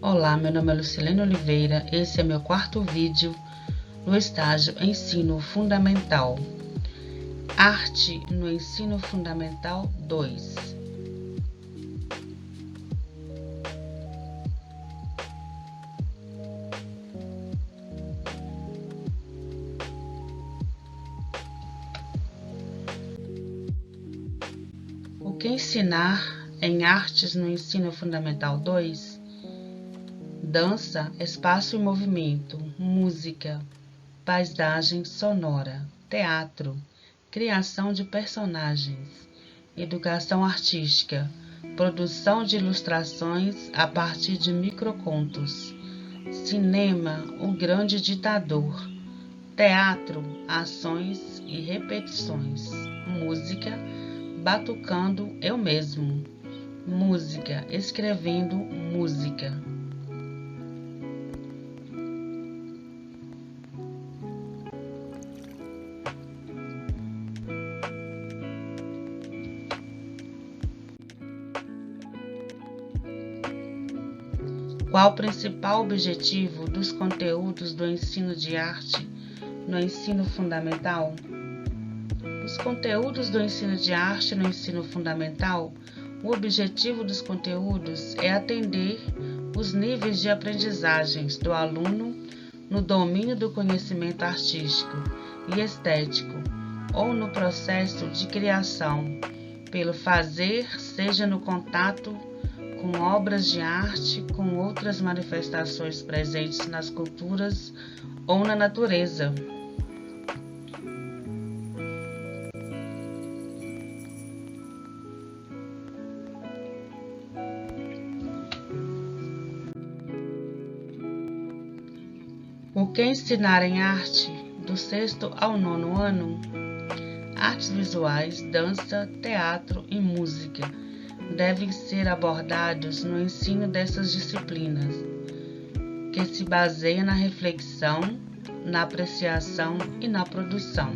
Olá, meu nome é Lucilene Oliveira, esse é meu quarto vídeo no estágio Ensino Fundamental. Arte no Ensino Fundamental 2. O que ensinar em Artes no Ensino Fundamental 2? Dança, espaço e movimento, música, paisagem sonora, teatro, criação de personagens, educação artística, produção de ilustrações a partir de microcontos, cinema, o grande ditador, teatro, ações e repetições, música, batucando eu mesmo, música, escrevendo música. Qual o principal objetivo dos conteúdos do ensino de arte no ensino fundamental? Os conteúdos do ensino de arte no ensino fundamental, o objetivo dos conteúdos é atender os níveis de aprendizagens do aluno no domínio do conhecimento artístico e estético ou no processo de criação, pelo fazer, seja no contato com obras de arte, com outras manifestações presentes nas culturas ou na natureza. O que ensinar em arte do 6º ao 9º ano? Artes visuais, dança, teatro e música devem ser abordados no ensino dessas disciplinas, que se baseia na reflexão, na apreciação e na produção.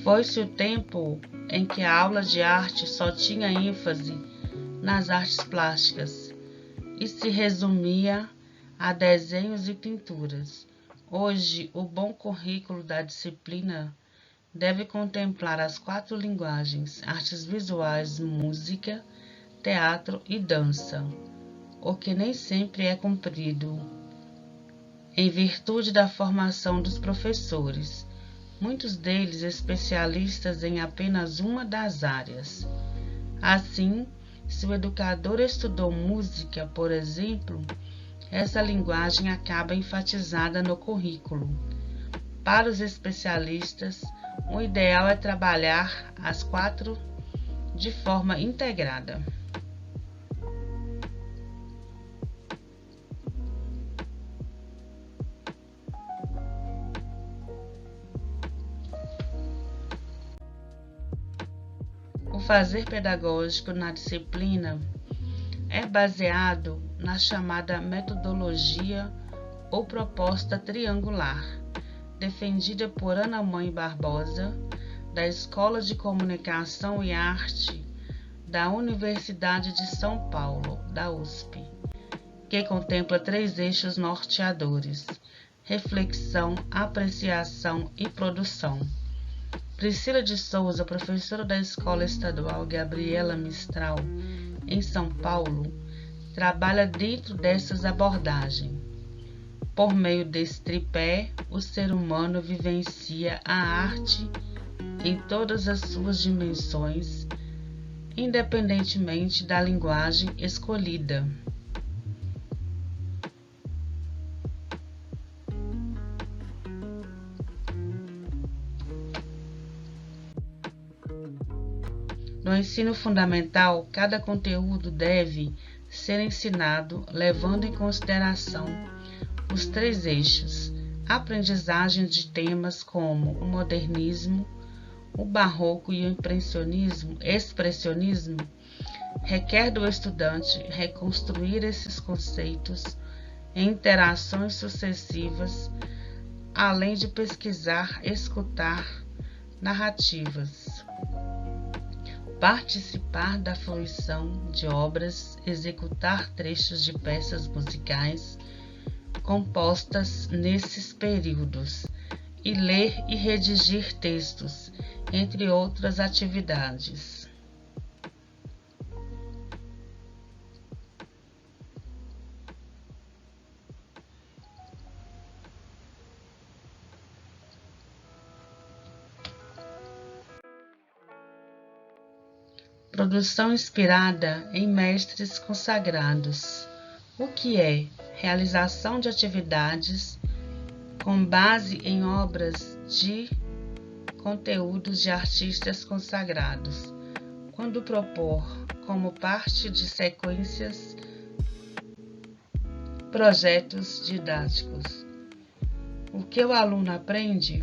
Foi-se o tempo em que a aula de arte só tinha ênfase nas artes plásticas e se resumia a desenhos e pinturas. Hoje, o bom currículo da disciplina deve contemplar as 4 linguagens: artes visuais, música, teatro e dança, o que nem sempre é cumprido, em virtude da formação dos professores, muitos deles especialistas em apenas uma das áreas. Assim, se o educador estudou música, por exemplo, essa linguagem acaba enfatizada no currículo. Para os especialistas, o ideal é trabalhar as 4 de forma integrada. O fazer pedagógico na disciplina é baseado na chamada metodologia ou proposta triangular, defendida por Ana Mãe Barbosa, da Escola de Comunicação e Arte da Universidade de São Paulo, da USP, que contempla 3 eixos norteadores: reflexão, apreciação e produção. Priscila de Souza, professora da Escola Estadual Gabriela Mistral, em São Paulo, trabalha dentro dessas abordagens. Por meio desse tripé, o ser humano vivencia a arte em todas as suas dimensões, independentemente da linguagem escolhida. No ensino fundamental, cada conteúdo deve ser ensinado levando em consideração os 3 eixos: aprendizagem de temas como o modernismo, o barroco e o expressionismo, Requer do estudante reconstruir esses conceitos em interações sucessivas, além de pesquisar, escutar narrativas, participar da fruição de obras, executar trechos de peças musicais compostas nesses períodos e ler e redigir textos, entre outras atividades. Produção inspirada em mestres consagrados, o que é realização de atividades com base em obras de conteúdos de artistas consagrados, quando propor como parte de sequências projetos didáticos. O que o aluno aprende?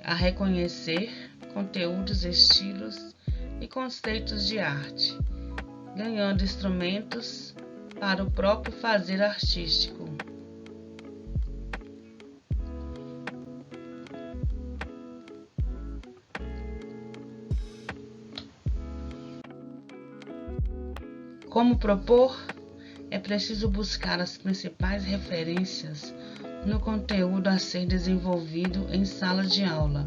A reconhecer conteúdos, estilos e conceitos de arte, ganhando instrumentos para o próprio fazer artístico. Como propor? É preciso buscar as principais referências no conteúdo a ser desenvolvido em sala de aula.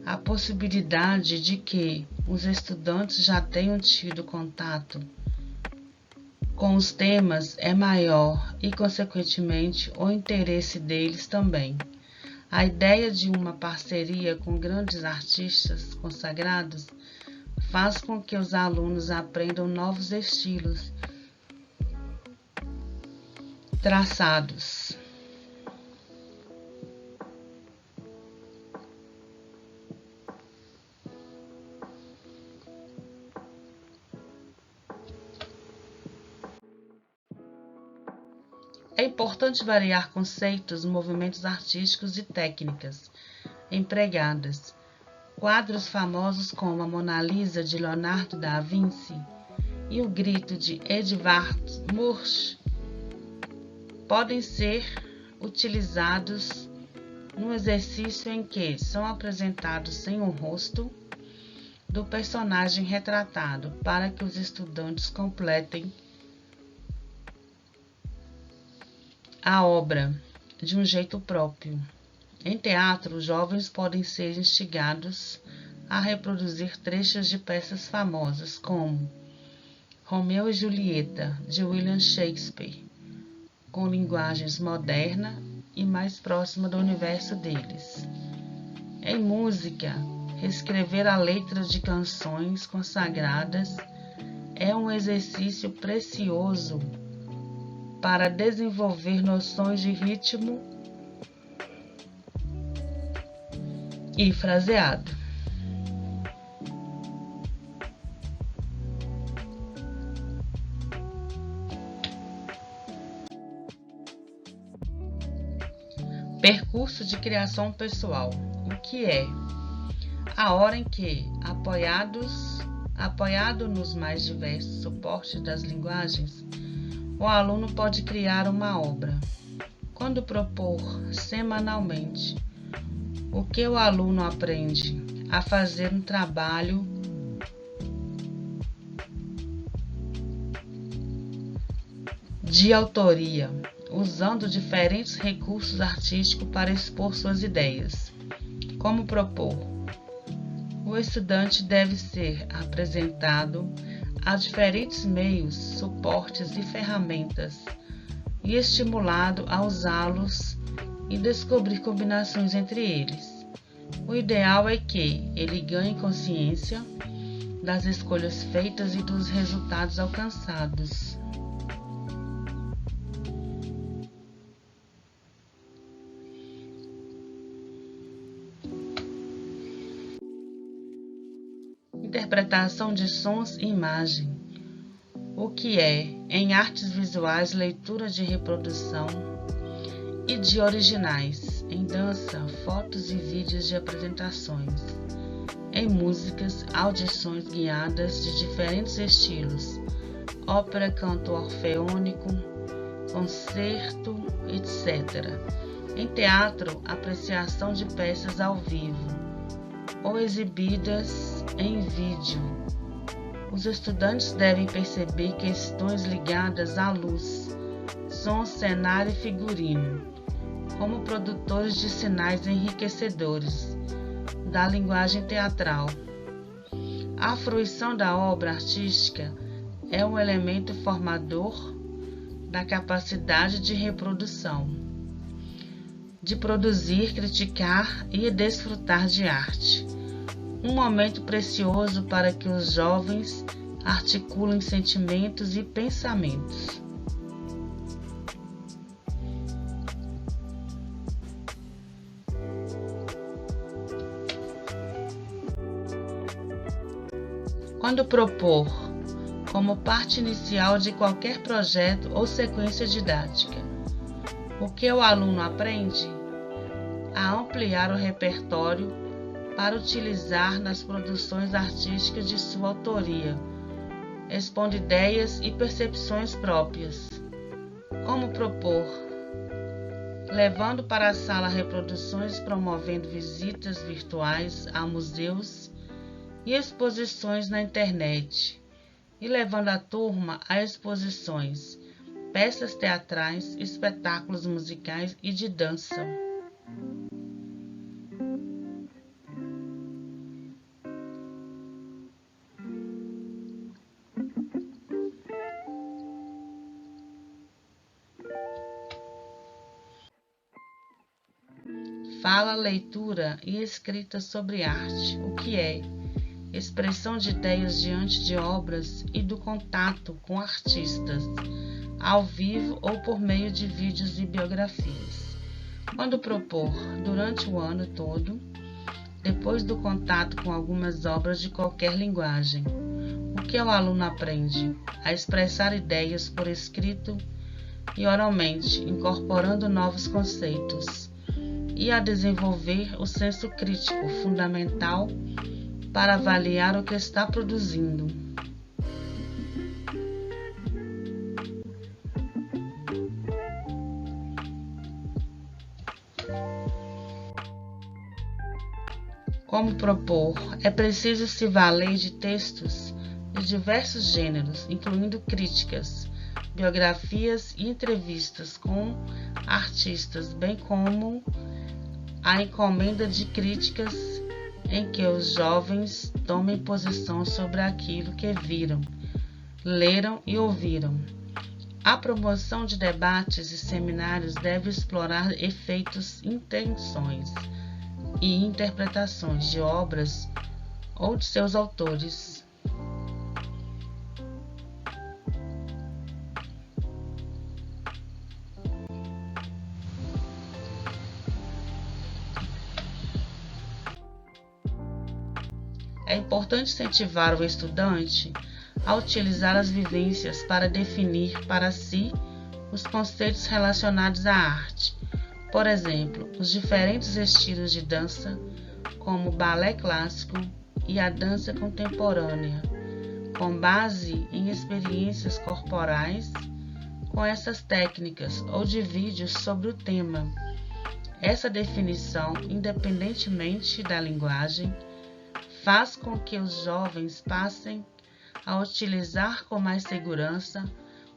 A possibilidade de que os estudantes já tenham tido contato com os temas é maior e, consequentemente, o interesse deles também. A ideia de uma parceria com grandes artistas consagrados faz com que os alunos aprendam novos estilos traçados. É importante variar conceitos, movimentos artísticos e técnicas empregadas. Quadros famosos como a Mona Lisa de Leonardo da Vinci e o Grito de Edvard Munch podem ser utilizados num exercício em que são apresentados sem o rosto do personagem retratado, para que os estudantes completem a obra de um jeito próprio. Em teatro, os jovens podem ser instigados a reproduzir trechos de peças famosas como Romeu e Julieta, de William Shakespeare, com linguagens moderna e mais próxima do universo deles. Em música, reescrever a letra de canções consagradas é um exercício precioso para desenvolver noções de ritmo e fraseado. Percurso de criação pessoal. O que é? A hora em que, apoiado nos mais diversos suportes das linguagens, o aluno pode criar uma obra. Quando propor semanalmente, o que o aluno aprende? A fazer um trabalho de autoria, usando diferentes recursos artísticos para expor suas ideias. Como propor? O estudante deve ser apresentado a diferentes meios, suportes e ferramentas e estimulado a usá-los e descobrir combinações entre eles. O ideal é que ele ganhe consciência das escolhas feitas e dos resultados alcançados. Interpretação de sons e imagem. O que é, em artes visuais, leitura de reprodução e de originais, em dança, fotos e vídeos de apresentações, em músicas, audições guiadas de diferentes estilos, ópera, canto orfeônico, concerto, etc. Em teatro, apreciação de peças ao vivo ou exibidas em vídeo. Os estudantes devem perceber questões ligadas à luz, som, cenário e figurino, como produtores de sinais enriquecedores da linguagem teatral. A fruição da obra artística é um elemento formador da capacidade de reprodução, de produzir, criticar e desfrutar de arte. Um momento precioso para que os jovens articulem sentimentos e pensamentos. Quando propor, como parte inicial de qualquer projeto ou sequência didática, o que o aluno aprende? A ampliar o repertório para utilizar nas produções artísticas de sua autoria, expondo ideias e percepções próprias. Como propor? Levando para a sala reproduções, promovendo visitas virtuais a museus e exposições na internet, e levando a turma a exposições, peças teatrais, espetáculos musicais e de dança. Fala, leitura e escrita sobre arte, o que é? Expressão de ideias diante de obras e do contato com artistas, ao vivo ou por meio de vídeos e biografias. Quando propor, durante o ano todo, depois do contato com algumas obras de qualquer linguagem, o que o aluno aprende? A expressar ideias por escrito e oralmente, incorporando novos conceitos, e a desenvolver o senso crítico fundamental para avaliar o que está produzindo. Como propor? É preciso se valer de textos de diversos gêneros, incluindo críticas, biografias e entrevistas com artistas, bem como a encomenda de críticas em que os jovens tomem posição sobre aquilo que viram, leram e ouviram. A promoção de debates e seminários deve explorar efeitos, intenções e interpretações de obras ou de seus autores. É importante incentivar o estudante a utilizar as vivências para definir para si os conceitos relacionados à arte. Por exemplo, os diferentes estilos de dança, como o balé clássico e a dança contemporânea, com base em experiências corporais com essas técnicas ou de vídeos sobre o tema. Essa definição, independentemente da linguagem, faz com que os jovens passem a utilizar com mais segurança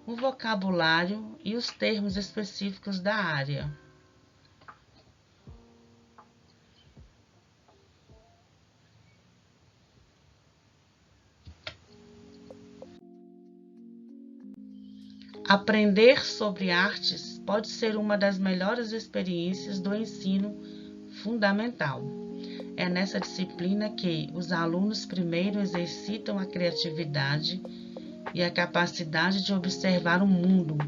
o vocabulário e os termos específicos da área. Aprender sobre artes pode ser uma das melhores experiências do ensino fundamental. É nessa disciplina que os alunos primeiro exercitam a criatividade e a capacidade de observar o mundo,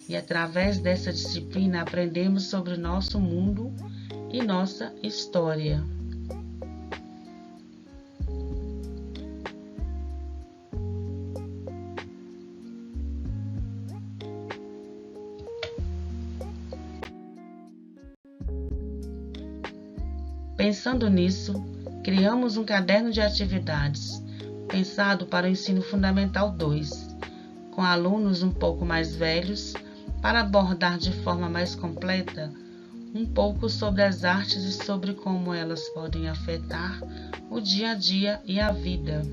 e através dessa disciplina aprendemos sobre nosso mundo e nossa história. Pensando nisso, Criamos um caderno de atividades, pensado para o ensino fundamental 2, com alunos um pouco mais velhos, para abordar de forma mais completa um pouco sobre as artes e sobre como elas podem afetar o dia a dia e a vida.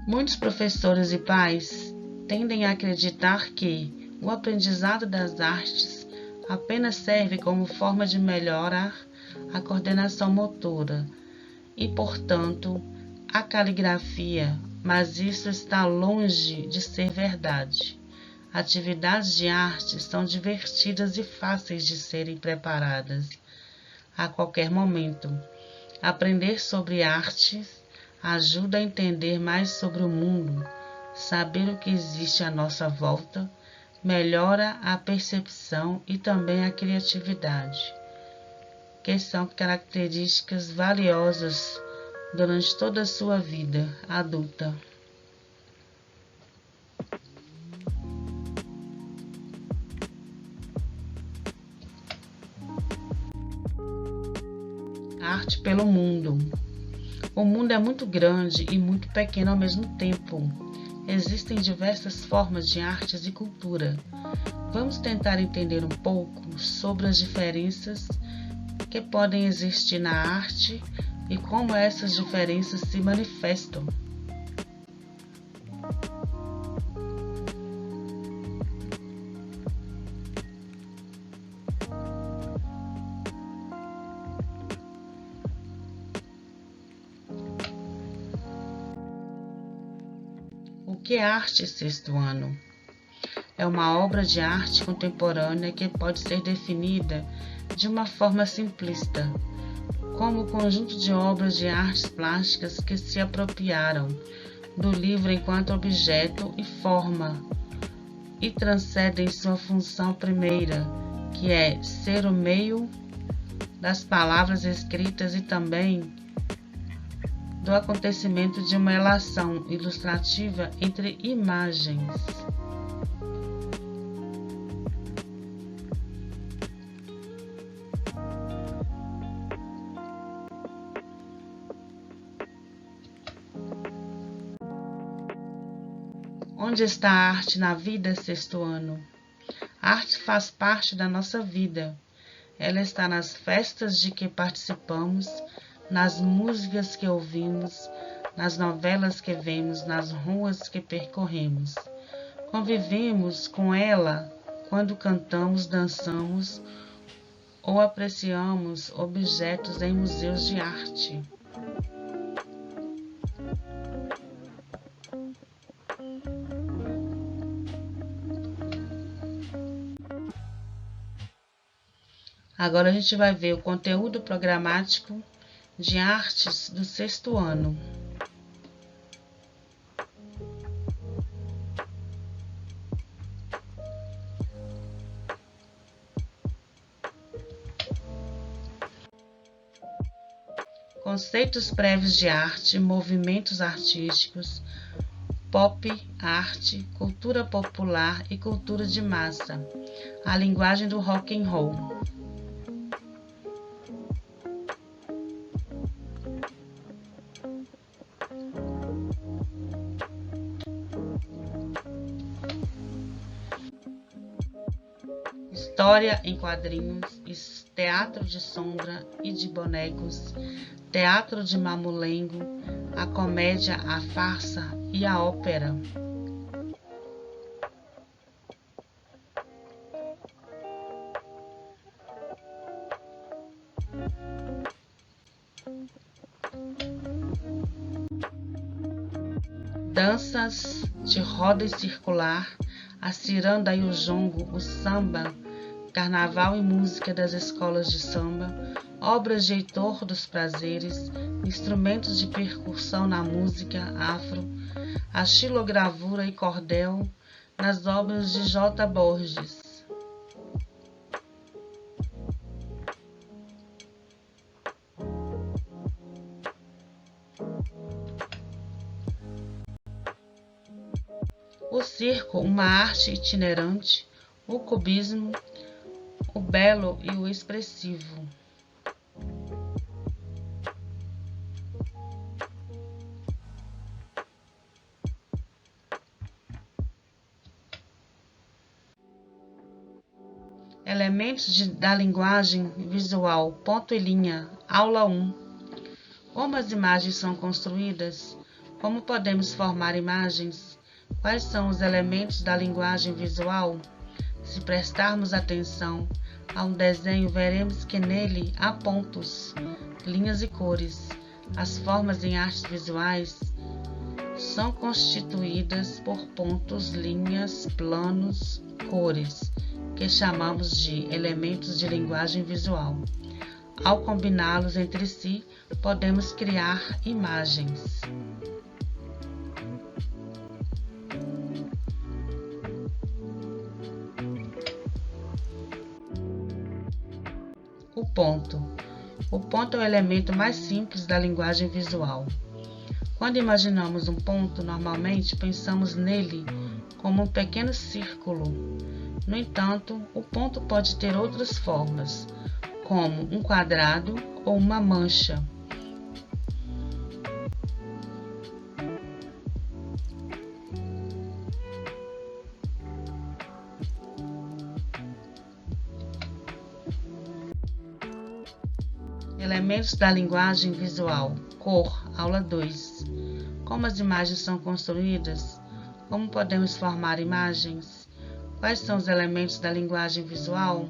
Muitos professores e pais tendem a acreditar que o aprendizado das artes apenas serve como forma de melhorar a coordenação motora e, portanto, a caligrafia, mas isso está longe de ser verdade. Atividades de arte são divertidas e fáceis de serem preparadas a qualquer momento. Aprender sobre artes ajuda a entender mais sobre o mundo, saber o que existe à nossa volta, melhora a percepção e também a criatividade, que são características valiosas durante toda a sua vida adulta. Arte pelo mundo. O mundo é muito grande e muito pequeno ao mesmo tempo. Existem diversas formas de artes e cultura. Vamos tentar entender um pouco sobre as diferenças que podem existir na arte e como essas diferenças se manifestam. O que é arte sexto ano? É uma obra de arte contemporânea que pode ser definida de uma forma simplista, como o conjunto de obras de artes plásticas que se apropriaram do livro enquanto objeto e forma e transcendem sua função primeira, que é ser o meio das palavras escritas e também do acontecimento de uma relação ilustrativa entre imagens. Onde está a arte na vida sexto ano? A arte faz parte da nossa vida. Ela está nas festas de que participamos, nas músicas que ouvimos, nas novelas que vemos, nas ruas que percorremos. Convivemos com ela quando cantamos, dançamos ou apreciamos objetos em museus de arte. Agora a gente vai ver o conteúdo programático de artes do sexto ano. Conceitos prévios de arte, movimentos artísticos, pop arte, cultura popular e cultura de massa. A linguagem do rock and roll. História em quadrinhos, teatro de sombra e de bonecos, teatro de mamulengo, a comédia, a farsa e a ópera. Danças de roda circular, a ciranda e o jongo, o samba, carnaval e música das escolas de samba, obras de Heitor dos Prazeres, instrumentos de percussão na música afro, a xilogravura e cordel nas obras de J. Borges. o circo, uma arte itinerante, o cubismo, o belo e o expressivo. Elementos da linguagem visual, ponto e linha, aula 1. Como as imagens são construídas? Como podemos formar imagens? Quais são os elementos da linguagem visual? Se prestarmos atenção a um desenho, veremos que nele há pontos, linhas e cores. As formas em artes visuais são constituídas por pontos, linhas, planos, cores, que chamamos de elementos de linguagem visual. Ao combiná-los entre si, podemos criar imagens. O ponto. O ponto é o elemento mais simples da linguagem visual. Quando imaginamos um ponto, normalmente pensamos nele como um pequeno círculo. No entanto, o ponto pode ter outras formas, como um quadrado ou uma mancha. Elementos da linguagem visual. Cor, aula 2. Como as imagens são construídas? Como podemos formar imagens? Quais são os elementos da linguagem visual?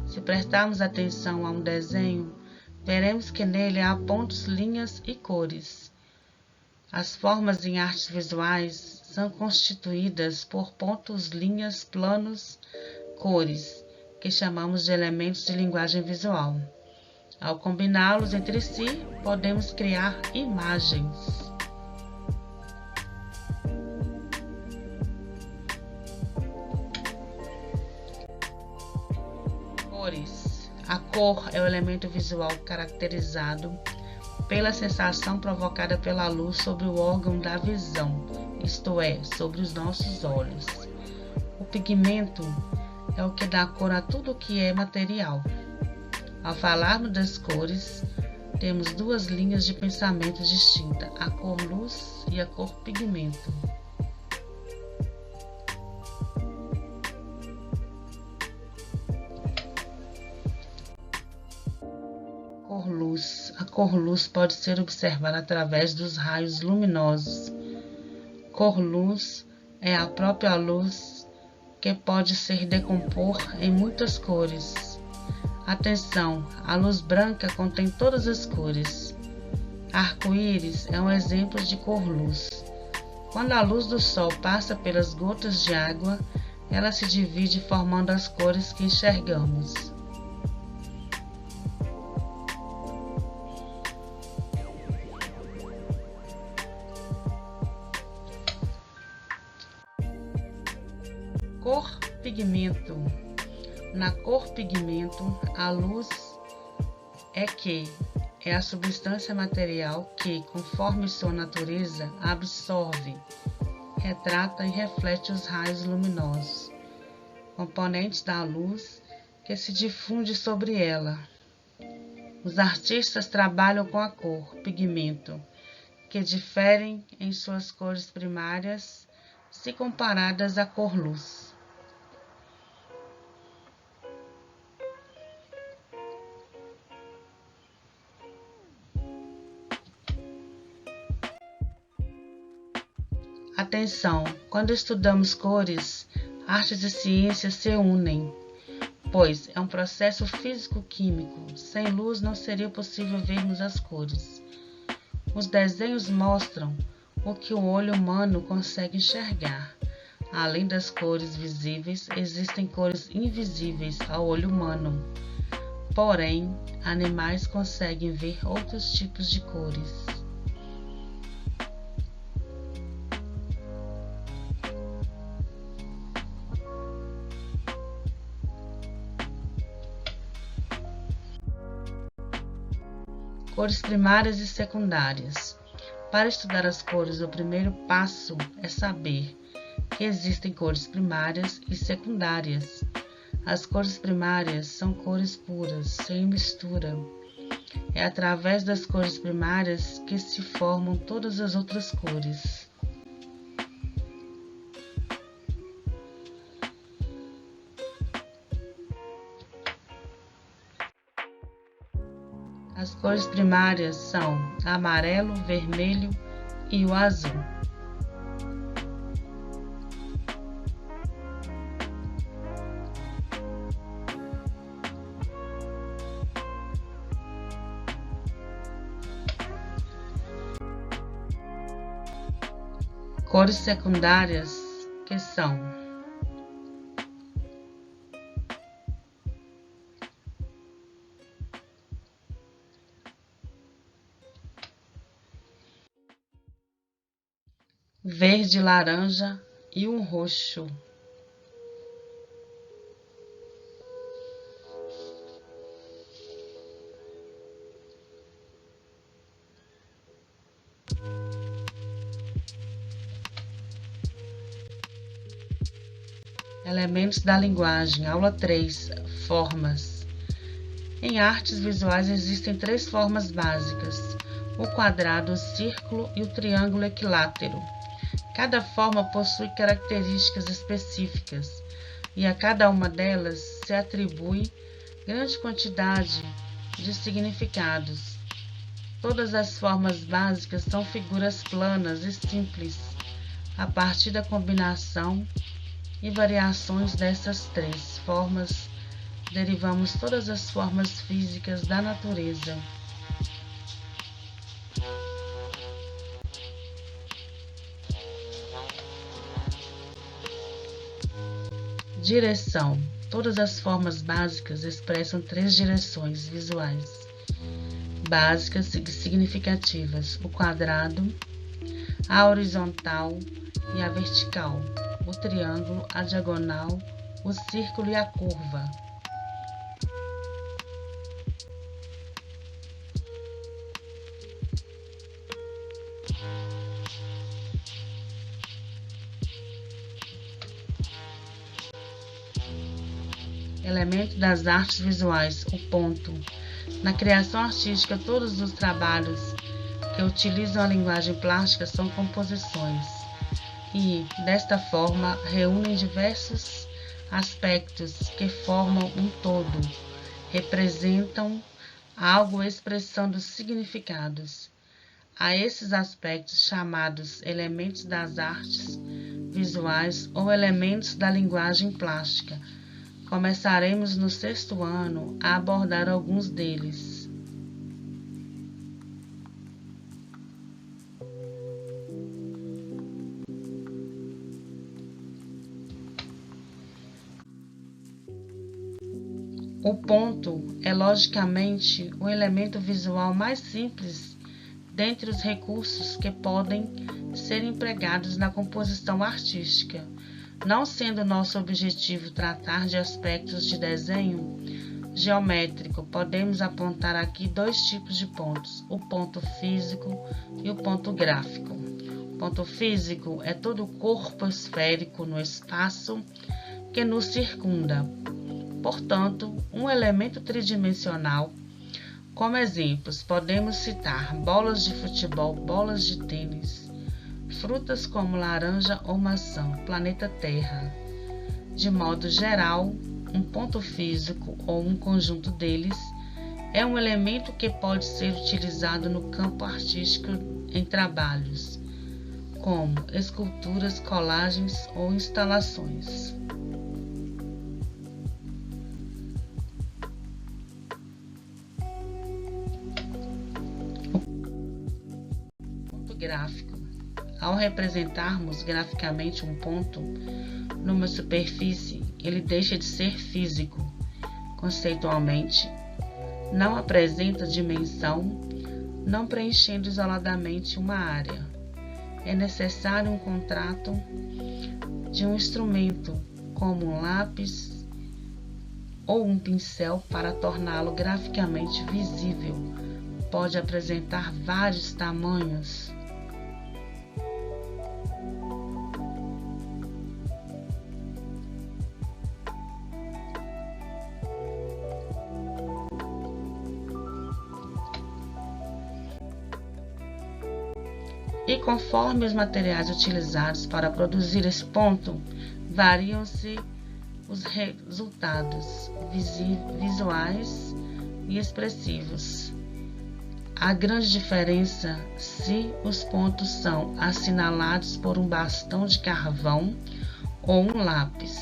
Se prestarmos atenção a um desenho, veremos que nele há pontos, linhas e cores. As formas em artes visuais são constituídas por pontos, linhas, planos, cores, que chamamos de elementos de linguagem visual. Ao combiná-los entre si, podemos criar imagens. Cores. A cor é o elemento visual caracterizado pela sensação provocada pela luz sobre o órgão da visão, isto é, sobre os nossos olhos. O pigmento é o que dá cor a tudo o que é material. Ao falarmos das cores, temos duas linhas de pensamento distintas, a cor luz e a cor pigmento. Cor luz. A cor luz pode ser observada através dos raios luminosos. Cor luz é a própria luz que pode se decompor em muitas cores. Atenção, a luz branca contém todas as cores. Arco-íris é um exemplo de cor-luz. Quando a luz do sol passa pelas gotas de água, ela se divide formando as cores que enxergamos. Cor pigmento. Na cor pigmento, a luz é a substância material que, conforme sua natureza, absorve, retrata e reflete os raios luminosos, componentes da luz que se difunde sobre ela. Os artistas trabalham com a cor pigmento, que diferem em suas cores primárias se comparadas à cor luz. Atenção! Quando estudamos cores, artes e ciências se unem, pois é um processo físico-químico. Sem luz não seria possível vermos as cores. Os desenhos mostram o que o olho humano consegue enxergar. Além das cores visíveis, existem cores invisíveis ao olho humano. Porém, animais conseguem ver outros tipos de cores. Cores primárias e secundárias. Para estudar as cores, o primeiro passo é saber que existem cores primárias e secundárias. As cores primárias são cores puras, sem mistura. É através das cores primárias que se formam todas as outras cores. As cores primárias são amarelo, vermelho e o azul. Cores secundárias que são verde, laranja e um roxo. Elementos da linguagem, aula 3, formas. Em artes visuais existem 3 formas básicas: o quadrado, o círculo e o triângulo equilátero. Cada forma possui características específicas e a cada uma delas se atribui grande quantidade de significados. Todas as formas básicas são figuras planas e simples. A partir da combinação e variações dessas 3 formas, derivamos todas as formas físicas da natureza. Direção. Todas as formas básicas expressam 3 direções visuais básicas e significativas: o quadrado, a horizontal e a vertical, o triângulo, a diagonal, o círculo e a curva. Elemento das artes visuais, o ponto. Na criação artística, todos os trabalhos que utilizam a linguagem plástica são composições e, desta forma, reúnem diversos aspectos que formam um todo, representam algo expressando significados. A esses aspectos chamados elementos das artes visuais ou elementos da linguagem plástica. Começaremos no 6º ano a abordar alguns deles. O ponto é, logicamente, o elemento visual mais simples dentre os recursos que podem ser empregados na composição artística. Não sendo nosso objetivo tratar de aspectos de desenho geométrico, podemos apontar aqui 2 tipos de pontos: o ponto físico e o ponto gráfico. O ponto físico é todo o corpo esférico no espaço que nos circunda, portanto, um elemento tridimensional. Como exemplos, podemos citar bolas de futebol, bolas de tênis, frutas como laranja ou maçã, planeta Terra. De modo geral, um ponto físico ou um conjunto deles é um elemento que pode ser utilizado no campo artístico em trabalhos, como esculturas, colagens ou instalações. Ponto gráfico. Ao representarmos graficamente um ponto numa superfície, ele deixa de ser físico. Conceitualmente, não apresenta dimensão, não preenchendo isoladamente uma área. É necessário um contrato de um instrumento, como um lápis ou um pincel, para torná-lo graficamente visível. Pode apresentar vários tamanhos. E conforme os materiais utilizados para produzir esse ponto, variam-se os resultados visuais e expressivos. A grande diferença se os pontos são assinalados por um bastão de carvão ou um lápis,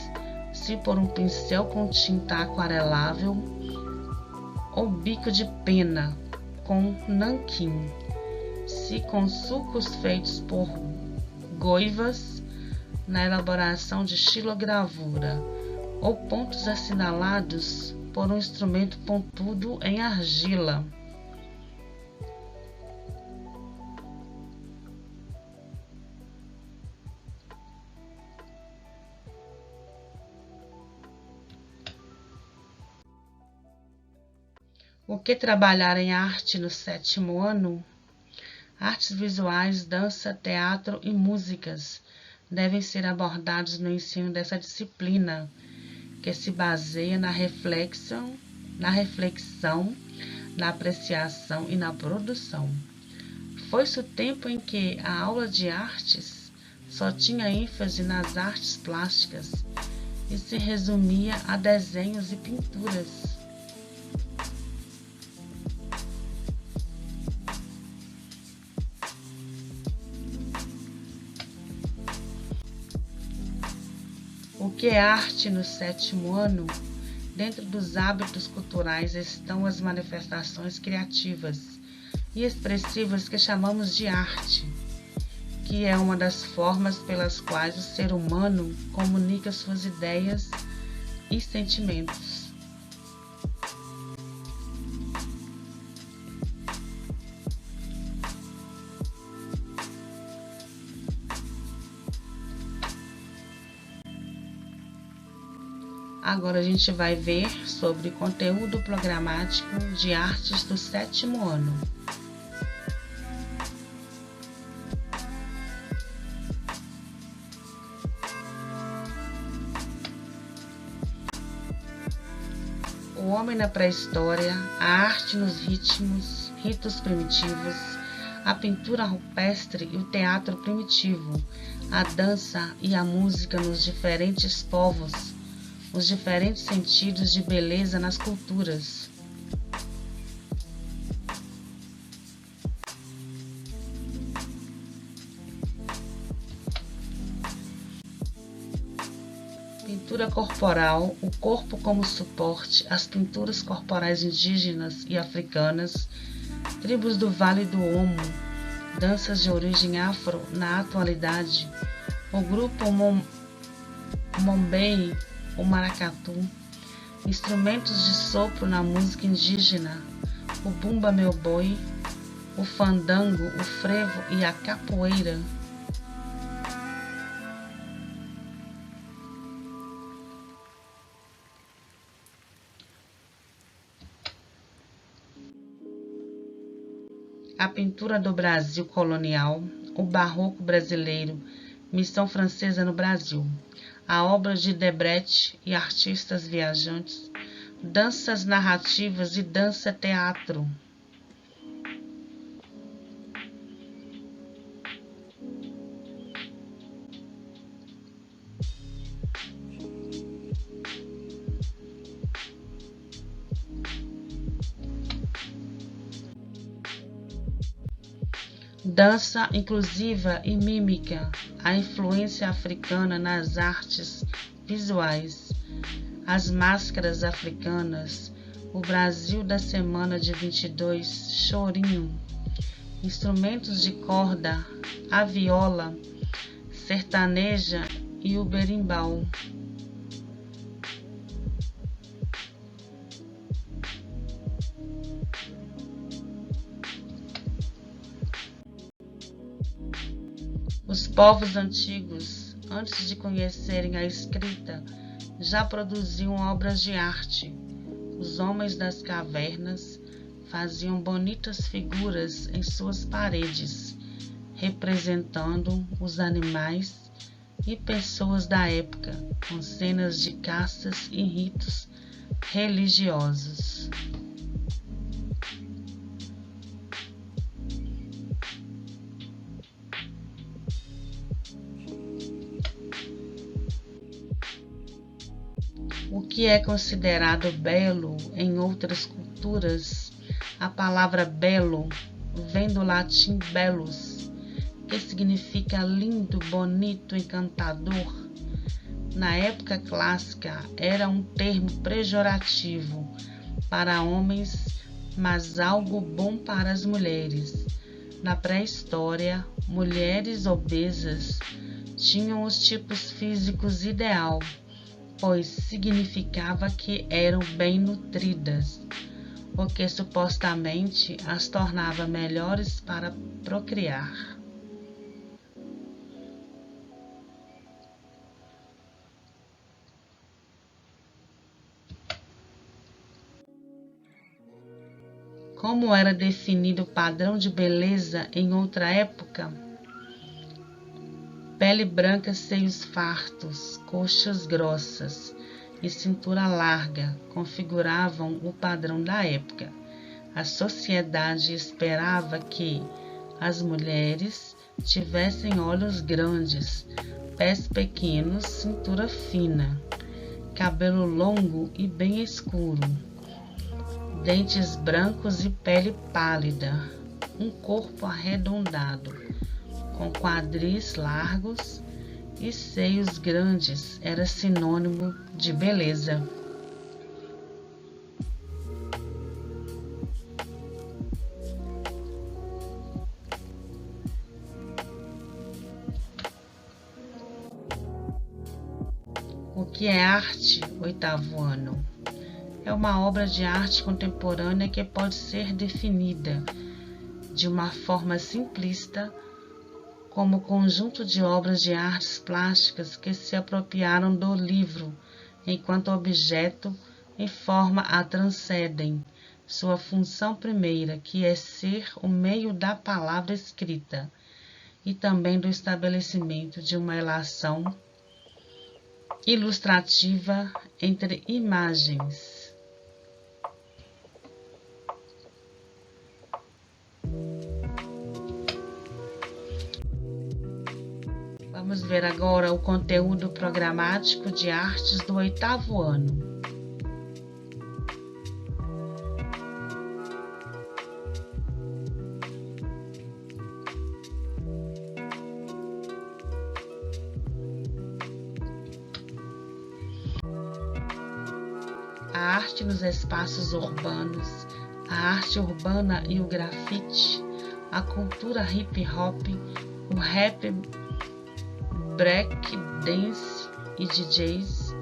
se por um pincel com tinta aquarelável ou bico de pena com nanquim, se com sulcos feitos por goivas na elaboração de xilogravura, ou pontos assinalados por um instrumento pontudo em argila. O que trabalhar em arte no 7º ano? Artes visuais, dança, teatro e músicas devem ser abordados no ensino dessa disciplina, que se baseia na reflexão, na apreciação e na produção. Foi-se o tempo em que a aula de artes só tinha ênfase nas artes plásticas e se resumia a desenhos e pinturas. O que é arte no 7º ano? Dentro dos hábitos culturais estão as manifestações criativas e expressivas que chamamos de arte, que é uma das formas pelas quais o ser humano comunica suas ideias e sentimentos. Agora a gente vai ver sobre conteúdo programático de artes do 7º ano. O homem na pré-história, a arte nos ritos primitivos, a pintura rupestre e o teatro primitivo, a dança e a música nos diferentes povos, os diferentes sentidos de beleza nas culturas. Pintura corporal, o corpo como suporte, as pinturas corporais indígenas e africanas, tribos do Vale do Omo, danças de origem afro na atualidade, o grupo Mombei, o maracatu, instrumentos de sopro na música indígena, o bumba meu boi, o fandango, o frevo e a capoeira. A pintura do Brasil colonial, o barroco brasileiro, missão francesa no Brasil, a obra de Debrecht e artistas viajantes, danças narrativas e dança-teatro. Dança inclusiva e mímica, a influência africana nas artes visuais, as máscaras africanas, o Brasil da semana de 22, chorinho, instrumentos de corda, a viola, sertaneja e o berimbau. Os povos antigos, antes de conhecerem a escrita, já produziam obras de arte. Os homens das cavernas faziam bonitas figuras em suas paredes, representando os animais e pessoas da época, com cenas de caças e ritos religiosos. O que é considerado belo em outras culturas, a palavra belo vem do latim bellus, que significa lindo, bonito, encantador. Na época clássica, era um termo pejorativo para homens, mas algo bom para as mulheres. Na pré-história, mulheres obesas tinham os tipos físicos ideal, pois significava que eram bem nutridas, o que supostamente as tornava melhores para procriar. Como era definido o padrão de beleza em outra época? Pele branca, seios fartos, coxas grossas e cintura larga configuravam o padrão da época. A sociedade esperava que as mulheres tivessem olhos grandes, pés pequenos, cintura fina, cabelo longo e bem escuro, dentes brancos e pele pálida, um corpo arredondado, com quadris largos e seios grandes era sinônimo de beleza. O que é arte, oitavo ano? É uma obra de arte contemporânea que pode ser definida de uma forma simplista como conjunto de obras de artes plásticas que se apropriaram do livro enquanto objeto e forma a transcendem sua função primeira, que é ser o meio da palavra escrita, e também do estabelecimento de uma relação ilustrativa entre imagens. Vamos ver agora o conteúdo programático de artes do oitavo ano. A arte nos espaços urbanos, a arte urbana e o grafite, a cultura hip hop, o rap, break dance e DJs,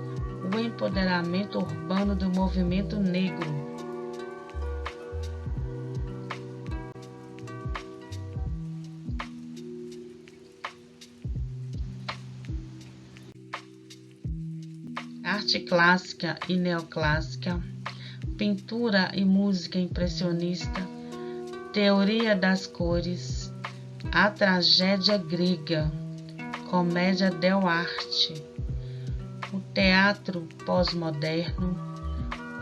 o empoderamento urbano do movimento negro. Arte clássica e neoclássica, pintura e música impressionista, teoria das cores, a tragédia grega, comédia dell'arte, o teatro pós-moderno,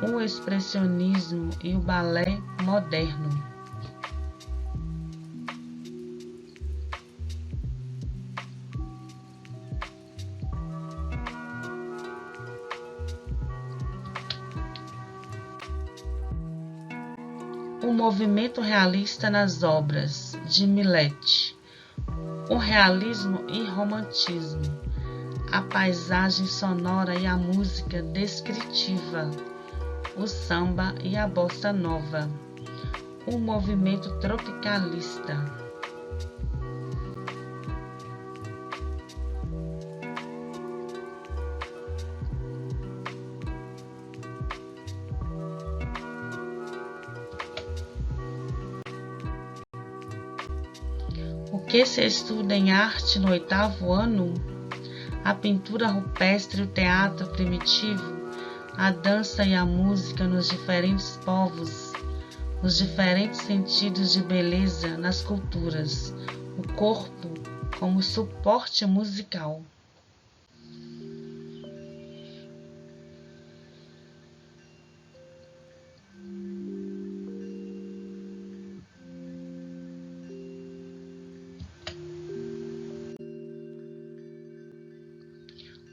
o expressionismo e o balé moderno. O movimento realista nas obras de Millet, o realismo e romantismo, a paisagem sonora e a música descritiva, o samba e a bossa nova, o movimento tropicalista. O que se estuda em arte no oitavo ano? A pintura rupestre e o teatro primitivo, a dança e a música nos diferentes povos, os diferentes sentidos de beleza nas culturas, o corpo como suporte musical.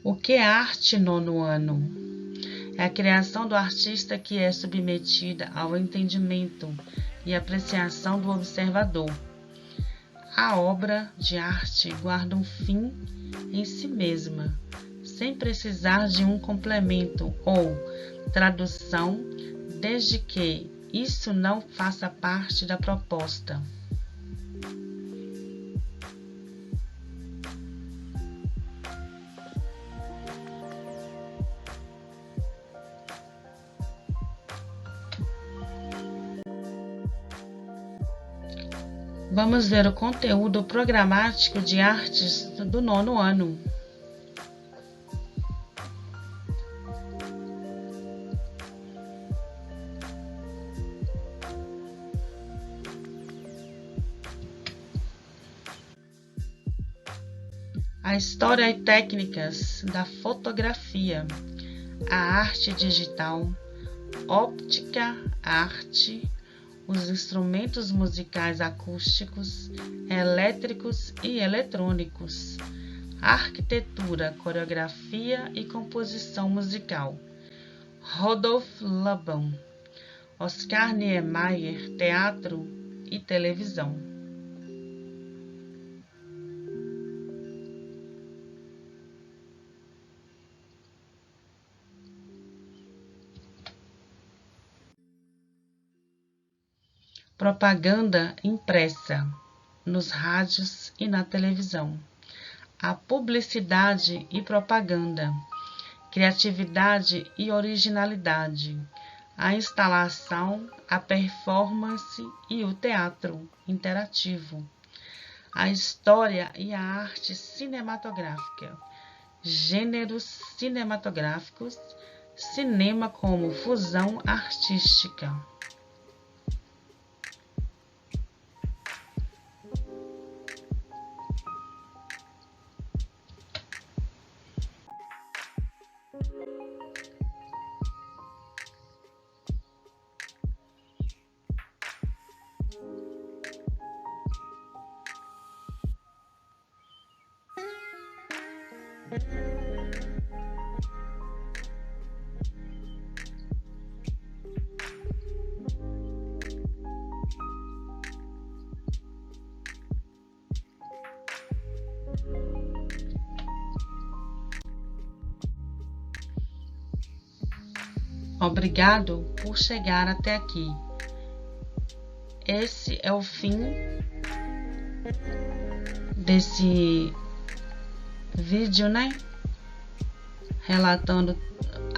O que é arte nono ano? É a criação do artista que é submetida ao entendimento e apreciação do observador. A obra de arte guarda um fim em si mesma, sem precisar de um complemento ou tradução, desde que isso não faça parte da proposta. Vamos ver o conteúdo programático de artes do 9º ano. A história e técnicas da fotografia, a arte digital, óptica, arte, os instrumentos musicais acústicos, elétricos e eletrônicos, arquitetura, coreografia e composição musical. Rodolph Laban, Oscar Niemeyer, teatro e televisão. Propaganda impressa, nos rádios e na televisão. A publicidade e propaganda, criatividade e originalidade, a instalação, a performance e o teatro interativo, a história e a arte cinematográfica, gêneros cinematográficos, cinema como fusão artística. Obrigado por chegar até aqui. Esse é o fim desse vídeo, relatando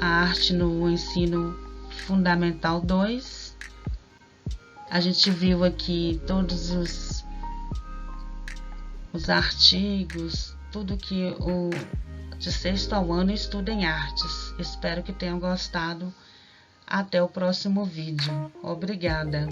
a arte no ensino fundamental 2. A gente viu aqui todos os artigos, tudo que o de 6º ao ano estuda em artes. Espero que tenham gostado. Até o próximo vídeo. Obrigada.